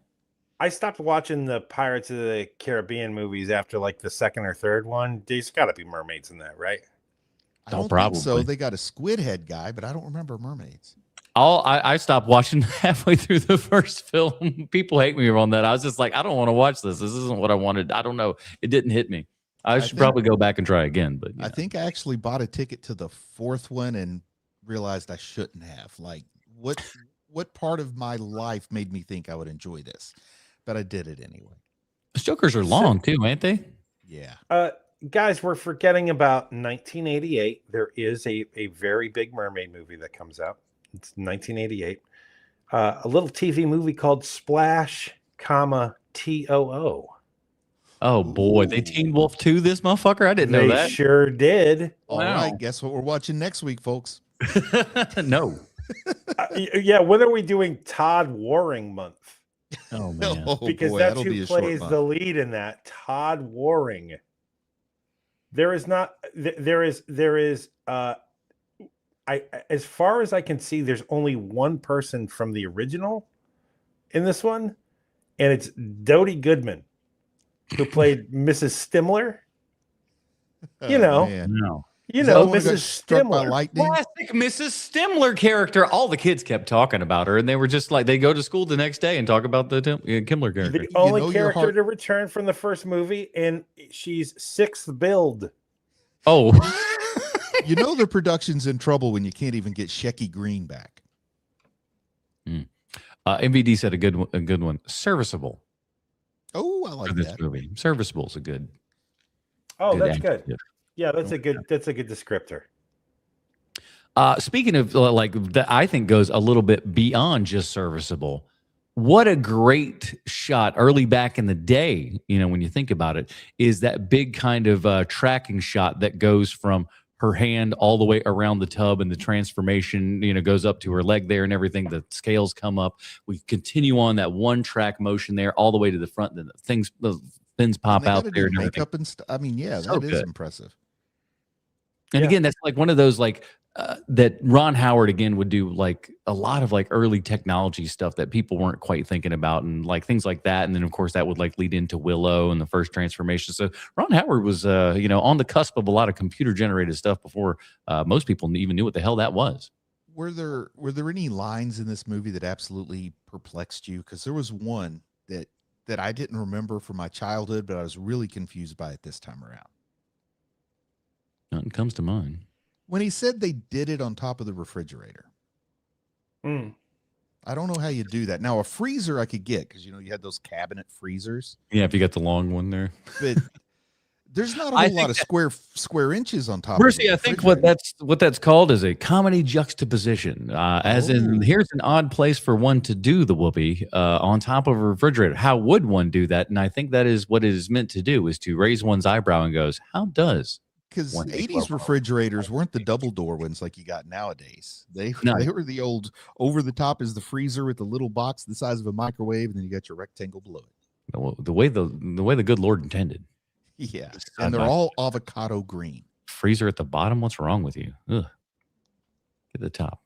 I stopped watching the Pirates of the Caribbean movies after like the second or third one. There's got to be mermaids in that, right? I don't think so. They got a squid head guy, but I don't remember mermaids. I stopped watching halfway through the first film. People hate me on that. I was just like, I don't want to watch this. This isn't what I wanted. I don't know. It didn't hit me. I should probably go back and try again. But I think I actually bought a ticket to the fourth one and realized I shouldn't have. Like, what part of my life made me think I would enjoy this? But I did it anyway. The Jokers are long too, ain't they? Yeah. Guys, we're forgetting about 1988. There is a very big mermaid movie that comes out. It's 1988. A little TV movie called Splash, TOO. Oh boy, they Teen Wolf 2 this motherfucker. I didn't know They that. sure did. All Wow. right, guess what we're watching next week, folks? No. Yeah, when are we doing Todd Waring month? Oh man. Oh, Because boy, that's that'll who be a short plays month. the lead in that, Todd Waring. There is not there is as far as I can see, there's only one person from the original in this one, and it's Dodie Goodman, who played Mrs. Stimler. You know, man. No. you Is that know, the one who got Mrs. struck by Stimler. lightning? Classic Mrs. Stimler character. All the kids kept talking about her, and they were just like, they go to school the next day and talk about the Kimmler character. The only know your character heart- to return from the first movie, and she's sixth build. Oh, You know the production's in trouble when you can't even get Shecky Green back. MVD said a good one. Serviceable Oh, I like for this that. movie. Serviceable is a good. Oh, good that's good. adjective. Yeah, that's a good descriptor. Speaking of like that, I think goes a little bit beyond just serviceable. What a great shot early back in the day, you know, when you think about it, is that big kind of tracking shot that goes from her hand all the way around the tub, and the transformation, you know, goes up to her leg there and everything. The scales come up. We continue on that one track motion there all the way to the front. And the fins pop And they out gotta there do and everything. makeup and stuff. I mean, yeah, So that is good. impressive. And Yeah. again, that's like one of those like that Ron Howard again would do like a lot of like early technology stuff that people weren't quite thinking about, and like things like that. And then of course that would like lead into Willow and the first transformation. So Ron Howard was you know, on the cusp of a lot of computer generated stuff before most people even knew what the hell that was. Were there any lines in this movie that absolutely perplexed you? Because there was one that I didn't remember from my childhood, but I was really confused by it this time around. Nothing comes to mind. When he said they did it on top of the refrigerator. Mm. I don't know how you do that. Now, a freezer I could get, because you know you had those cabinet freezers, Yeah, if you got the long one there. but there's not a I whole think lot of square inches on top. Mercy, of I think what that's called is a comedy juxtaposition. As in, here's an odd place for one to do the whoopee on top of a refrigerator. How would one do that? And I think that is what it is meant to do: is to raise one's eyebrow and goes, "How does?" Because One day, 80s refrigerators weren't the double door ones like you got nowadays. They were the old over the top is the freezer with the little box the size of a microwave, and then you got your rectangle below it. The way the good Lord intended. Yeah, and they're all avocado green. Freezer at the bottom. What's wrong with you? Ugh. Get the top.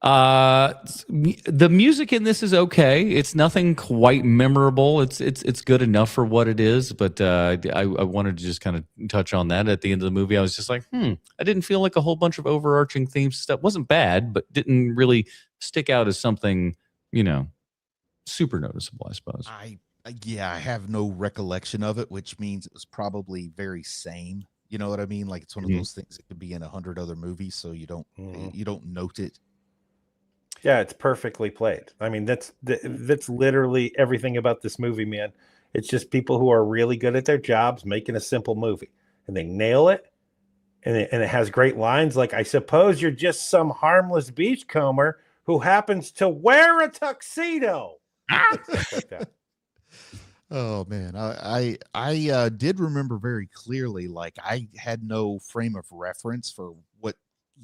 The music in this is okay. It's nothing quite memorable. It's good enough for what it is. But I wanted to just kind of touch on that at the end of the movie. I was just like, I didn't feel like a whole bunch of overarching themes stuff. Wasn't bad, but didn't really stick out as something, you know, super noticeable, I suppose. I have no recollection of it, which means it was probably very same. You know what I mean? Like it's one of those things that could be in 100 other movies, so you don't note it. Yeah, it's perfectly played. I mean, that's literally everything about this movie, man. It's just people who are really good at their jobs making a simple movie, and they nail it. And it has great lines like, "I suppose you're just some harmless beachcomber who happens to wear a tuxedo." Stuff like that. Oh man, I did remember very clearly. Like I had no frame of reference for what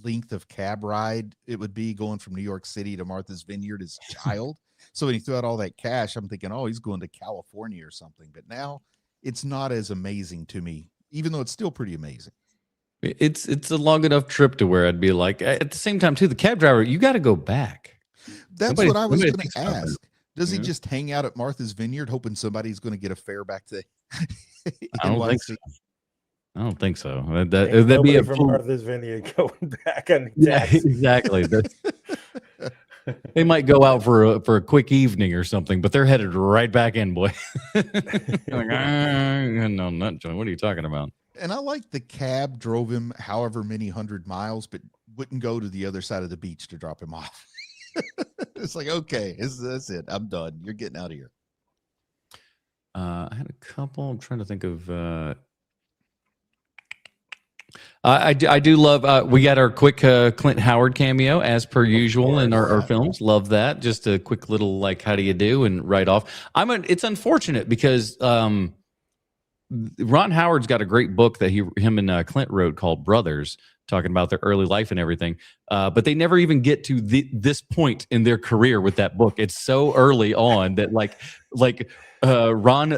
length of cab ride it would be going from New York City to Martha's Vineyard as a child. So when he threw out all that cash, I'm thinking, oh, he's going to California or something. But now it's not as amazing to me, even though it's still pretty amazing. It's a long enough trip to where I'd be like, at the same time too, the cab driver, you got to go back. That's what I was going to thinks about ask. that. Does he just hang out at Martha's Vineyard hoping somebody's going to get a fare back to I don't think so. I don't think so. That'd Nobody be a from fool. Martha's Vineyard going back on Yeah, taxi. exactly. They might go out for a quick evening or something, but they're headed right back in, boy. Like, no, not Joey. What are you talking about? And I like the cab drove him however many 100 miles, but wouldn't go to the other side of the beach to drop him off. It's like, okay, that's it. I'm done. You're getting out of here. I had a couple. I'm trying to think of I do love. We got our quick Clint Howard cameo as per usual in our films. Love that. Just a quick little like, how do you do, and right off. It's unfortunate because Ron Howard's got a great book that him and Clint wrote called Brothers, talking about their early life and everything. But they never even get to this point in their career with that book. It's so early on that Ron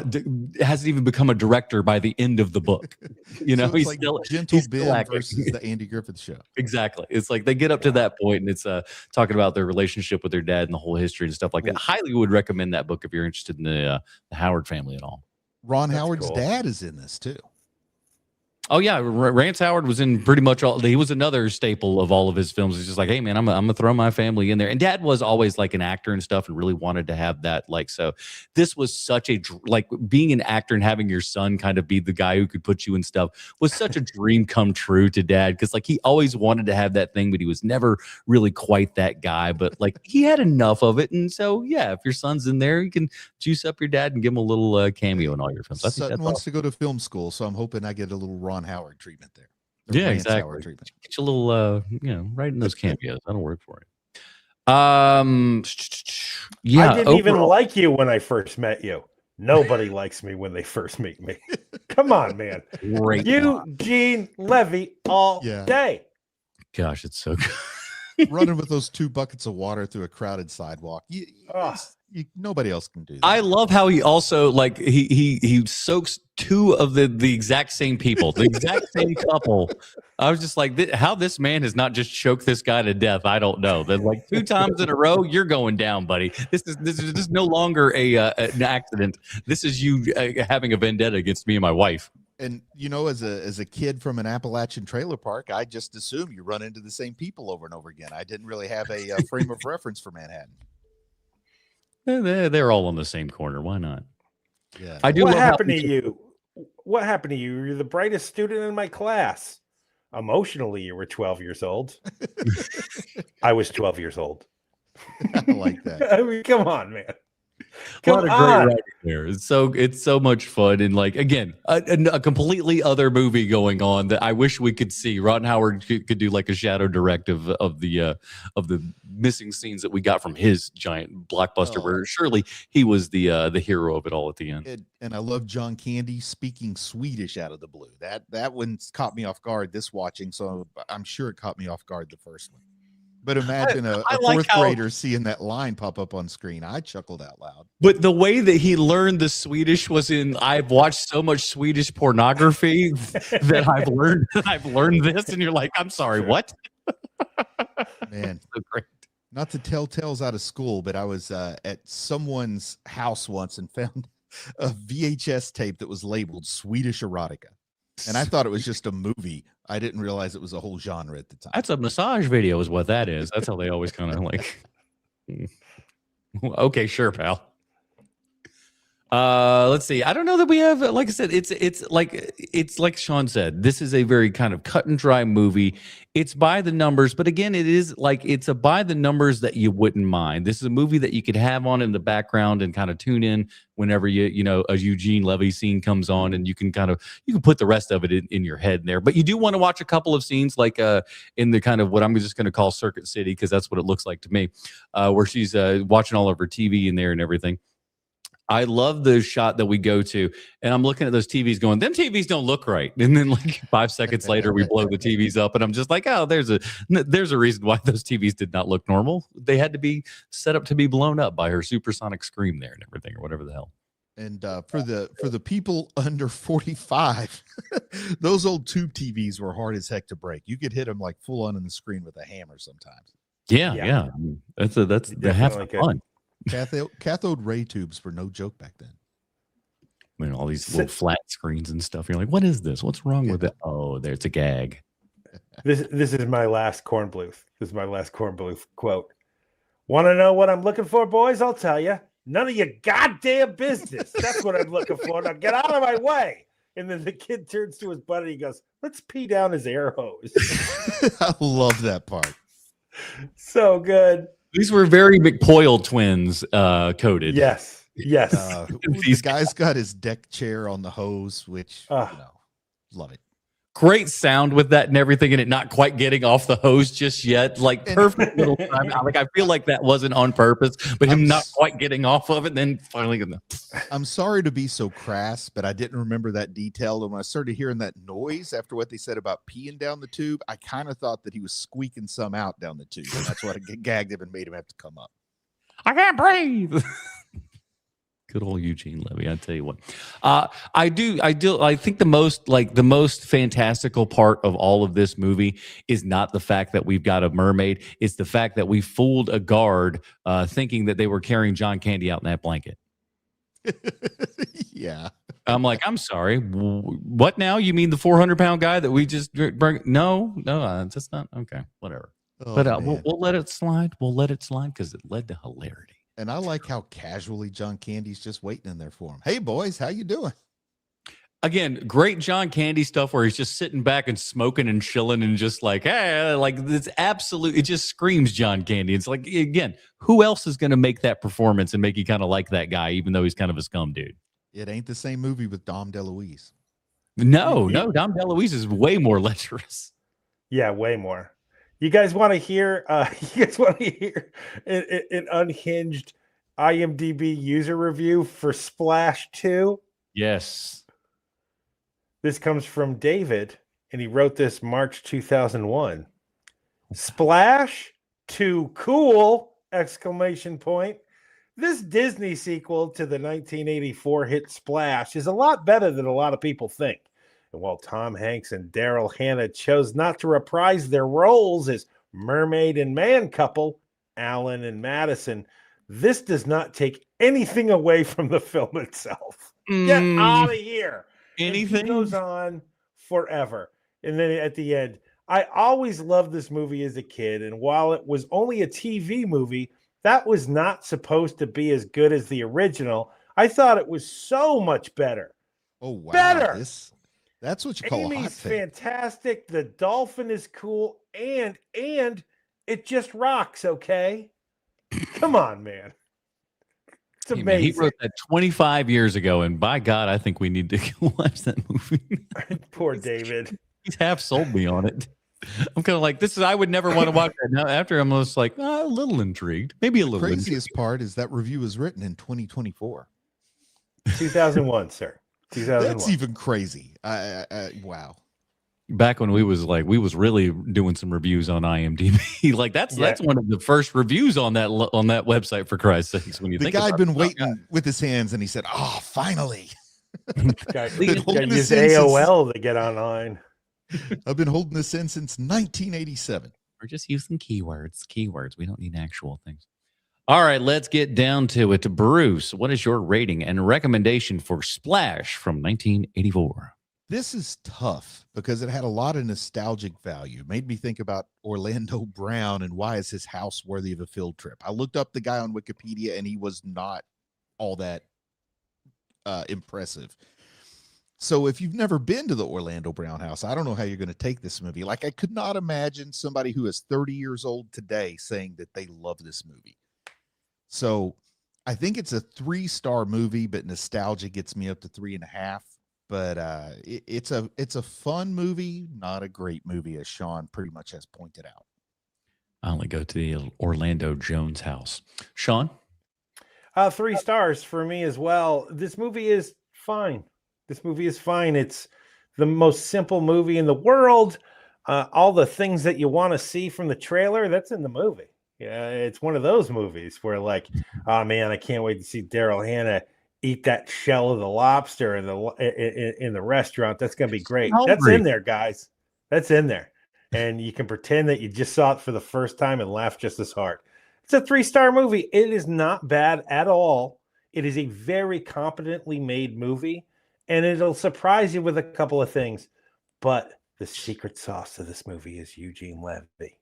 hasn't even become a director by the end of the book. You know, so he's like still Gentle he's still Ben acting. versus the Andy Griffith Show. Exactly. It's like they get up to that point, and it's talking about their relationship with their dad and the whole history and stuff like that. Highly would recommend that book if you're interested in the Howard family at all. Ron Howard's dad is in this too. Oh yeah, Rance Howard was in pretty much all. He was another staple of all of his films. He's just like, hey man, I'm gonna throw my family in there. And Dad was always like an actor and stuff, and really wanted to have that. Like, so this was such a like being an actor and having your son kind of be the guy who could put you in stuff was such a dream come true to Dad, because like he always wanted to have that thing, but he was never really quite that guy. But like he had enough of it, and so yeah, if your son's in there, you can juice up your dad and give him a little cameo in all your films. Sutton wants to go to film school, so I'm hoping I get a little Ron Howard treatment there. Yeah, Rance exactly. Howard treatment. Get you a little, right in those cameos. That'll work for you. Yeah, I didn't even like you when I first met you. Nobody likes me when they first meet me. Come on, man. Great. Eugene Levy all day. Gosh, it's so good. Running with those 2 buckets of water through a crowded sidewalk. Nobody else can do that. I love how he also like he soaks 2 of the exact same people, the exact same couple. I was just like, how this man has not just choked this guy to death. I don't know. That like 2 times in a row, you're going down, buddy. This is just no longer an accident. This is you having a vendetta against me and my wife. And you know, as a kid from an Appalachian trailer park, I just assumed you run into the same people over and over again. I didn't really have a frame of reference for Manhattan. They're all on the same corner. Why not? Yeah. I do. What happened to you? What happened to you? You're the brightest student in my class. Emotionally, you were 12 years old. I was 12 years old. I like that. I mean, come on, man. A lot of great writing there. It's so much fun, and like again, a completely other movie going on that I wish we could see. Ron Howard could do like a shadow directive of the missing scenes that we got from his giant blockbuster, where surely he was the hero of it all at the end. And I love John Candy speaking Swedish out of the blue. That one caught me off guard this watching, so I'm sure it caught me off guard the first one. But imagine a fourth grader seeing that line pop up on screen. I chuckled out loud. But the way that he learned the Swedish was I've watched so much Swedish pornography that I've learned this, and you're like, I'm sorry, what? Man, so great. Not to tell tales out of school, but I was at someone's house once and found a VHS tape that was labeled Swedish erotica. And I thought it was just a movie. I didn't realize it was a whole genre at the time. That's a massage video is what that is. That's how they always kind of like, okay, sure, pal. Let's see. I don't know that we have, like I said, it's like Sean said, this is a very kind of cut and dry movie. It's by the numbers, but again, it is like, it's a by the numbers that you wouldn't mind. This is a movie that you could have on in the background and kind of tune in whenever you know, a Eugene Levy scene comes on, and you can put the rest of it in your head there. But you do want to watch a couple of scenes like in the kind of what I'm just going to call Circuit City, because that's what it looks like to me, where she's watching all of her TV in there and everything. I love the shot that we go to, and I'm looking at those TVs going, them TVs don't look right. And then like 5 seconds later, we blow the TVs up, and I'm just like, oh, there's a reason why those TVs did not look normal. They had to be set up to be blown up by her supersonic scream there and everything, or whatever the hell. And for the people under 45, those old tube TVs were hard as heck to break. You could hit them like full on in the screen with a hammer sometimes. Yeah. That's the half the fun. Cathode ray tubes were no joke back then. I mean, all these little flat screens and stuff. You're like, what is this? What's wrong with it? Oh, there's a gag. This is my last corn bluth. This is my last corn bluth quote. Want to know what I'm looking for, boys? I'll tell you. None of your goddamn business. That's what I'm looking for. Now get out of my way. And then the kid turns to his buddy. He goes, let's pee down his air hose. I love that part. So good. These were very McPoyle twins coded. Yes. The guy's got his deck chair on the hose, which love it. Great sound with that and everything, and it not quite getting off the hose just yet. Like perfect little time. Like I feel like that wasn't on purpose, but him not quite getting off of it, and then finally getting I'm sorry to be so crass, but I didn't remember that detail. And when I started hearing that noise after what they said about peeing down the tube, I kind of thought that he was squeaking some out down the tube. And that's what gagged him and made him have to come up. I can't breathe. Good old Eugene Levy, I tell you what. I think the most fantastical part of all of this movie is not the fact that we've got a mermaid. It's the fact that we fooled a guard thinking that they were carrying John Candy out in that blanket. Yeah. I'm like, I'm sorry. What now? You mean the 400-pound guy that we just bring? No, that's not okay. Whatever. Oh, but we'll let it slide. We'll let it slide because it led to hilarity. And I like how casually John Candy's just waiting in there for him. Hey, boys, how you doing? Again, great John Candy stuff where he's just sitting back and smoking and chilling and just like, hey, like it's absolute. It just screams John Candy. It's like, again, who else is going to make that performance and make you kind of like that guy, even though he's kind of a scum dude? It ain't the same movie with Dom DeLuise. No, Dom DeLuise is way more lecherous. Yeah, way more. You guys want to hear? You guys want to hear an unhinged IMDb user review for Splash 2? Yes. This comes from David, and he wrote this March 2001. Splash 2 cool! Exclamation point. This Disney sequel to the 1984 hit Splash is a lot better than a lot of people think. And while Tom Hanks and Daryl Hannah chose not to reprise their roles as mermaid and man couple, Alan and Madison, this does not take anything away from the film itself. Get out of here. Anything? It goes on forever. And then at the end, I always loved this movie as a kid. And while it was only a TV movie, that was not supposed to be as good as the original. I thought it was so much better. Oh, wow. Better. That's what you call Amy's a hot take. fantastic. The dolphin is cool. And it just rocks, okay? Come on, man. It's amazing. Man, he wrote that 25 years ago, and by God, I think we need to watch that movie. Poor David. He's half sold me on it. I'm kind of like, I would never want to watch that. Now, after I'm just like, a little intrigued. Maybe a little. The craziest part is that review was written in 2024. 2001, sir. 2001. That's even crazy. Wow. Back when we was really doing some reviews on IMDb. Like that's one of the first reviews on that website, for Christ's sakes. When you think the guy had been waiting with his hands, and he said, "Oh, finally." Guy use AOL to get online. I've been holding this in since 1987. We're just using keywords. We don't need actual things. All right, let's get down to it. Bruce, what is your rating and recommendation for Splash from 1984? This is tough because it had a lot of nostalgic value. It made me think about Orlando Brown and why is his house worthy of a field trip. I looked up the guy on Wikipedia, and he was not all that impressive. So if you've never been to the Orlando Brown house, I don't know how you're going to take this movie. Like, I could not imagine somebody who is 30 years old today saying that they love this movie. So I think it's a 3-star movie, but nostalgia gets me up to 3.5. But it's a fun movie, not a great movie, as Sean pretty much has pointed out. I only go to the Orlando Jones house. Sean? 3 stars for me as well. This movie is fine. It's the most simple movie in the world. All the things that you want to see from the trailer, that's in the movie. Yeah, it's one of those movies where, like, oh man, I can't wait to see Daryl Hannah eat that shell of the lobster in the restaurant. That's going to be great. That's in there, guys. That's in there. And you can pretend that you just saw it for the first time and laugh just as hard. It's a 3-star movie. It is not bad at all. It is a very competently made movie, and it'll surprise you with a couple of things. But the secret sauce of this movie is Eugene Levy.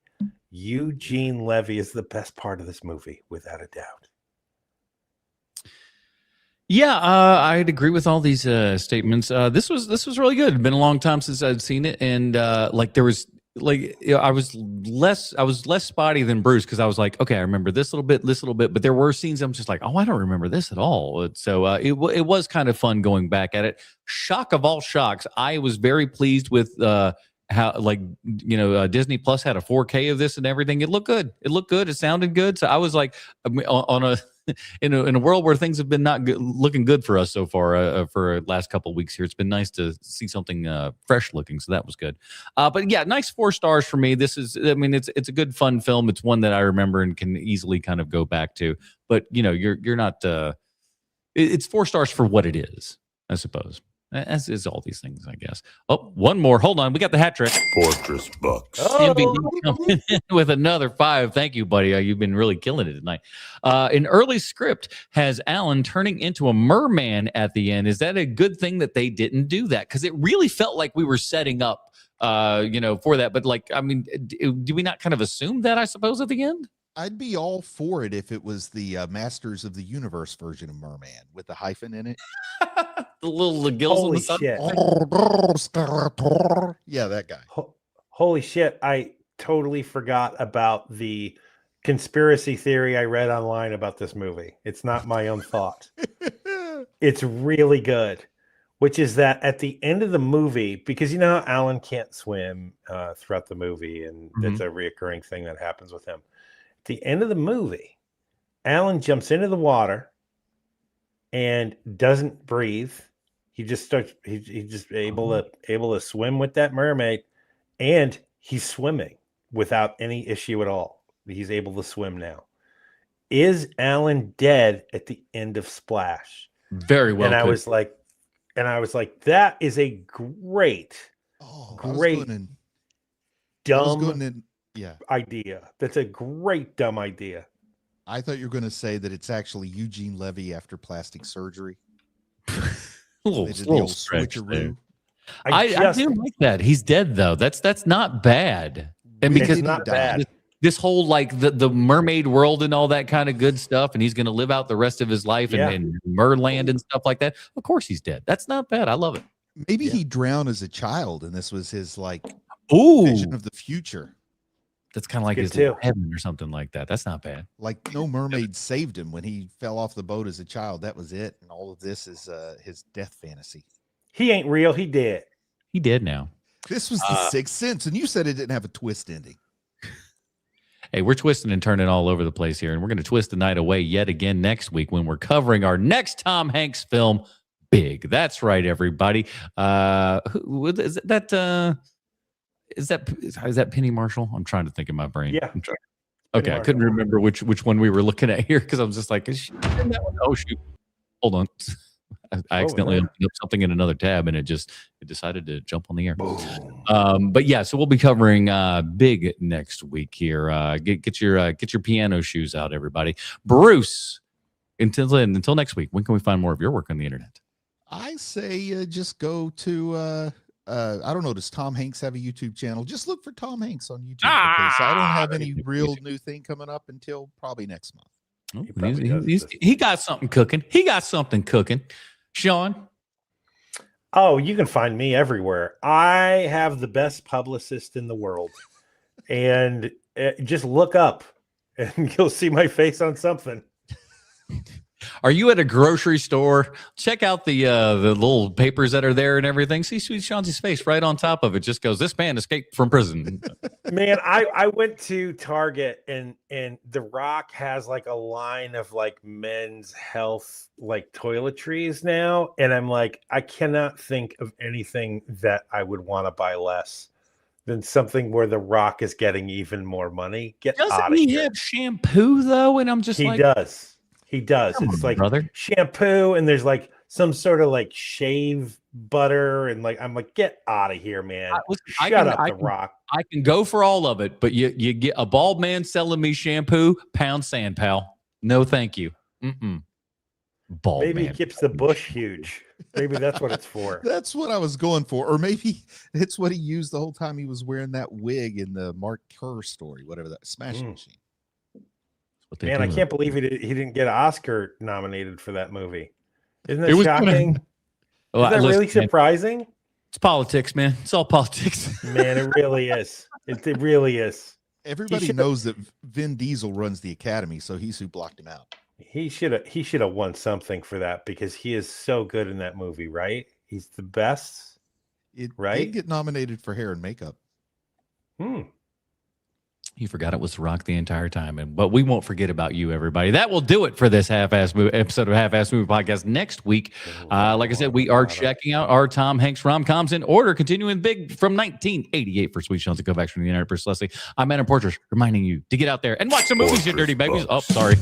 Eugene Levy is the best part of this movie, without a doubt. Yeah, I'd agree with all these statements. This was really good. It's been a long time since I'd seen it, and like I was less spotty than Bruce because I was like, okay, I remember this little bit, but there were scenes I'm just like, oh, I don't remember this at all. So it was kind of fun going back at it. Shock of all shocks, I was very pleased with how, like, Disney Plus had a 4K of this and everything. It looked good. It sounded good. So I was like, on a in a world where things have been not good, looking good for us so far for the last couple of weeks here, it's been nice to see something fresh looking. So that was good. But yeah, nice 4 stars for me. This is, I mean, it's a good fun film. It's one that I remember and can easily kind of go back to. But you're not. It's 4 stars for what it is, I suppose. As is all these things, I guess. Oh, one more. Hold on. We got the hat trick. Fortress Bucks. MBD coming in with another 5. Thank you, buddy. You've been really killing it tonight. An early script has Alan turning into a merman at the end. Is that a good thing that they didn't do that? Because it really felt like we were setting up, for that. But like, I mean, do we not kind of assume that, I suppose, at the end? I'd be all for it if it was the Masters of the Universe version of Merman with the hyphen in it. The little gills on Holy the side. shit. Yeah, that guy. Holy shit. I totally forgot about the conspiracy theory I read online about this movie. It's not my own thought. It's really good, which is that at the end of the movie, because how Alan can't swim throughout the movie, and that's a reoccurring thing that happens with him. At the end of the movie, Alan jumps into the water and doesn't breathe. He just starts. He's just able to swim with that mermaid, and he's swimming without any issue at all. He's able to swim now. Is Alan dead at the end of Splash? Very well. And I was like, that is a great dumb idea. That's a great dumb idea. I thought you were going to say that it's actually Eugene Levy after plastic surgery. a little stretch there. I do like that. He's dead though. That's not bad. And because it's not bad. This whole like the mermaid world and all that kind of good stuff, and he's going to live out the rest of his life in Merland and stuff like that. Of course he's dead. That's not bad. I love it. Maybe he drowned as a child, and this was his vision of the future. That's kind of like his heaven or something like that. That's not bad. Like no mermaid saved him when he fell off the boat as a child. That was it. And all of this is his death fantasy. He ain't real. He dead. He dead now. This was the Sixth Sense, and you said it didn't have a twist ending. Hey, we're twisting and turning all over the place here, and we're going to twist the night away yet again next week when we're covering our next Tom Hanks film, Big. That's right, everybody. Is that Penny Marshall? I'm trying to think in my brain. Yeah. Okay, I couldn't remember which one we were looking at here because I was just like, is she in that one? Oh shoot! Hold on, I accidentally opened up something in another tab and it decided to jump on the air. But yeah, so we'll be covering Big next week here. Get your piano shoes out, everybody. Bruce, until next week, when can we find more of your work on the internet? I say just go to I don't know, does Tom Hanks have a YouTube channel? Just look for Tom Hanks on YouTube because I don't have any real new thing coming up until probably next month. He got something cooking. Sean? Oh, you can find me everywhere. I have the best publicist in the world. And just look up and you'll see my face on something. Are you at a grocery store? Check out the little papers that are there and everything. See Sweet Sean's face right on top of it. Just goes, this man escaped from prison. Man, I went to Target and The Rock has like a line of like men's health like toiletries now. And I'm like, I cannot think of anything that I would want to buy less than something where The Rock is getting even more money. Doesn't he have shampoo though? And I'm just He does. He does. It's like shampoo, and there's like some sort of like shave butter, and like I'm like, get out of here, man. Shut up, The Rock. I can go for all of it, but you get a bald man selling me shampoo, pound sand, pal. No, thank you. Bald maybe man. It keeps the bush huge. Maybe that's what it's for. That's what I was going for, or maybe it's what he used the whole time he was wearing that wig in the Mark Kerr story, whatever that Smashing Machine. Man, I can't believe he didn't get Oscar nominated for that movie. Isn't that shocking? Is that really surprising? It's politics, man. It's all politics. Man, it really is. It really is. Everybody knows that Vin Diesel runs the Academy, so he's who blocked him out. He should have won something for that because he is so good in that movie, right? He's the best. It right? did get nominated for hair and makeup. You forgot it was The Rock the entire time, but we won't forget about you, everybody. That will do it for this episode of Half-Ass Movie Podcast. Next week, like I said, we are checking out our Tom Hanks rom-coms in order, continuing big from 1988 for Sweet Chance to Go Back from the United Bruce Leslie. I'm Adam Porter, reminding you to get out there and watch some movies, you dirty babies. Oh, sorry.